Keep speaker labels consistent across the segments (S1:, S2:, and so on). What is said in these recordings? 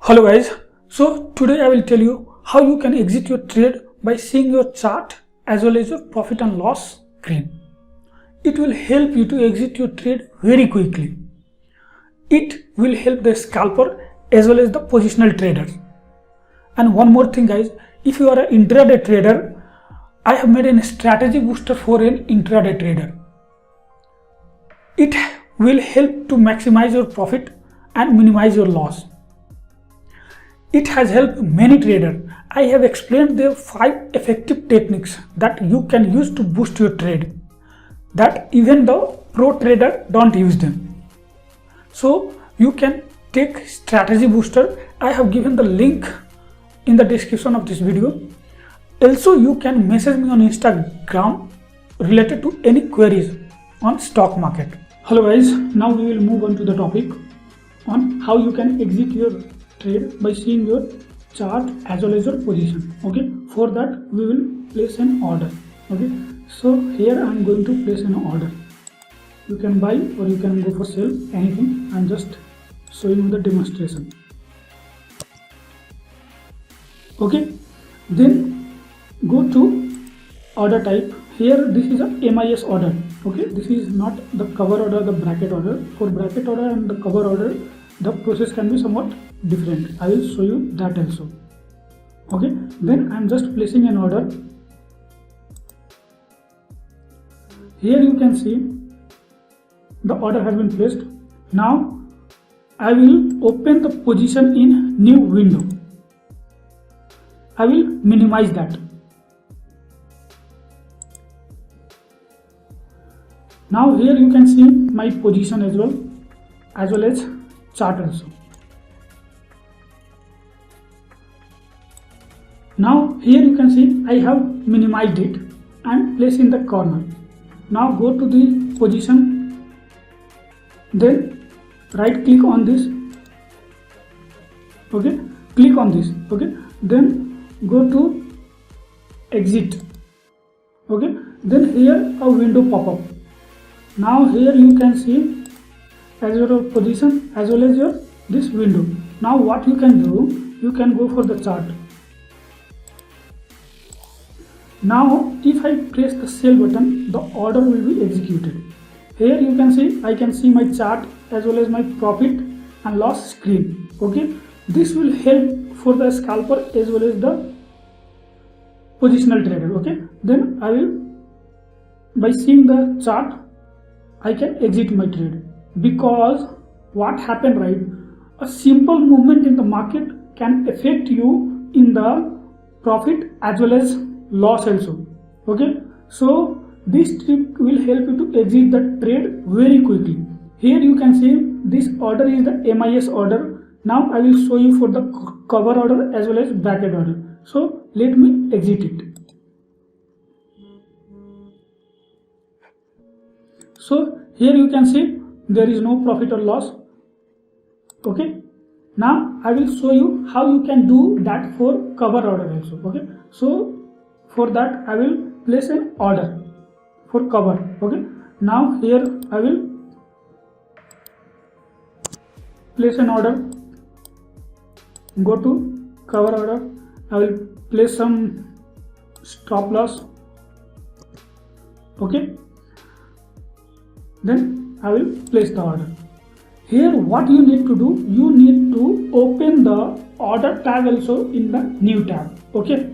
S1: Hello guys, so today I will tell you how you can exit your trade by seeing your chart as well as your profit and loss screen. It will help you to exit your trade very quickly. It will help the scalper as well as the positional trader. And one more thing guys, if you are an intraday trader, I have made a strategy booster for an intraday trader. It will help to maximize your profit and minimize your loss. It has helped many traders. I have explained the 5 effective techniques that you can use to boost your trade, that even the pro trader don't use them. So you can take strategy booster. I have given the link in the description of this video. Also you can message me on Instagram related to any queries on stock market. Hello guys, now we will move on to the topic on how you can exit your trade by seeing your chart as well as your position. Okay, for that we will place an order. Okay, so here I am going to place an order. You can buy or you can go for sell, anything. I am just showing you the demonstration. Okay, then go to order type. Here this is a MIS order. Okay, this is not the cover order, the bracket order. For bracket order and the cover order, the process can be somewhat different. I will show you that also. Okay, then I am just placing an order. Here you can see the order has been placed. Now I will open the position in new window. I will minimize that. Now here you can see my position as well as chart also. Now here you can see I have minimized it and placed in the corner. Now go to the position, then right click on this. Okay, click on this. Okay, then go to exit. Okay, then here a window pop up. Now here you can see as your position as well as your this window. Now what you can do, you can go for the chart. Now if I press the sell button, the order will be executed. Here you can see I can see my chart as well as my profit and loss screen. Okay, this will help for the scalper as well as the positional trader. Okay, then I will, by seeing the chart, I can exit my trade. Because what happened, right, a simple movement in the market can affect you in the profit as well as loss also. Okay, so this trick will help you to exit the trade very quickly. Here you can see this order is the MIS order. Now I will show you for the cover order as well as bracket order. So let me exit it. So here you can see there is no profit or loss. Okay, now I will show you how you can do that for cover order also. Okay, so for that I will place an order for cover. Okay, now here I will place an order, go to cover order. I will place some stop loss. Okay, then I will place the order. Here what you need to do, you need to open the order tab also in the new tab. Okay,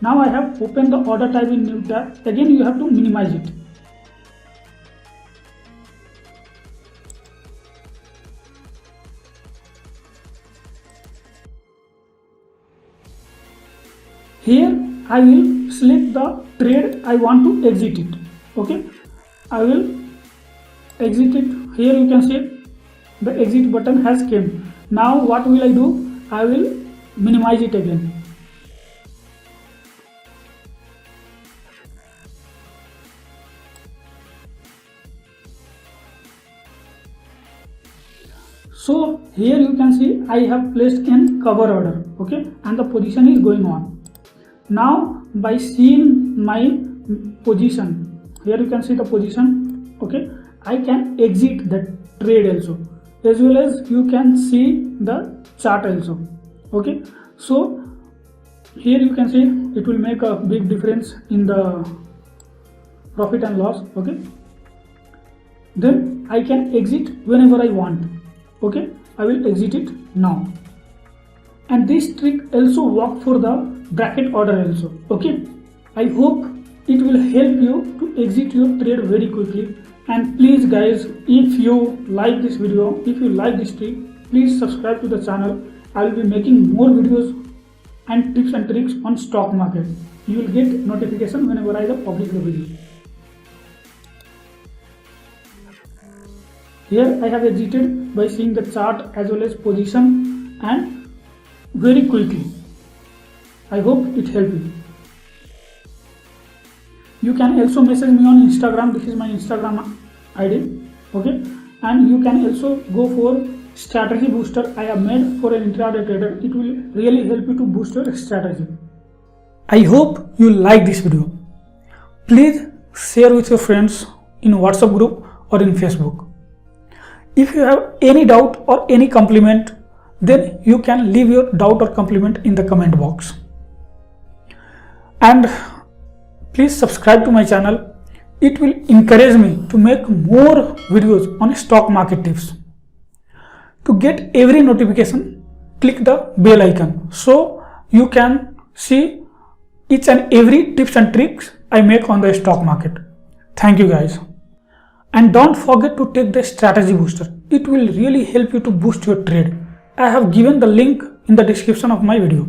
S1: now I have opened the order tab in new tab. Again you have to minimize it. Here I will select the trade I want to exit it. Okay, I will exit it. Here you can see the exit button has came. Now what will I do? I will minimize it again. So here you can see I have placed in cover order. Okay, and the position is going on. Now by seeing my position, here you can see the position. Okay, I can exit the trade also, as well as you can see the chart also. Okay, so here you can see it will make a big difference in the profit and loss. Okay, then I can exit whenever I want. Okay, I will exit it now. And this trick also work for the bracket order also. Okay, I hope it will help you to exit your trade very quickly. And please guys, if you like this video, if you like this trick, please subscribe to the channel. I will be making more videos and tips and tricks on stock market. You will get notification whenever I publish the video. Here I have exited by seeing the chart as well as position and very quickly. I hope it helped you. You can also message me on Instagram. This is my Instagram ID. Okay, and you can also go for strategy booster I have made for an intraday trader. It will really help you to boost your strategy. I hope you like this video. Please share with your friends in WhatsApp group or in Facebook. If you have any doubt or any compliment, then you can leave your doubt or compliment in the comment box. And please subscribe to my channel. It will encourage me to make more videos on stock market tips. To get every notification, click the bell icon so you can see each and every tips and tricks I make on the stock market. Thank you guys. And don't forget to take the strategy booster. It will really help you to boost your trade. I have given the link in the description of my video.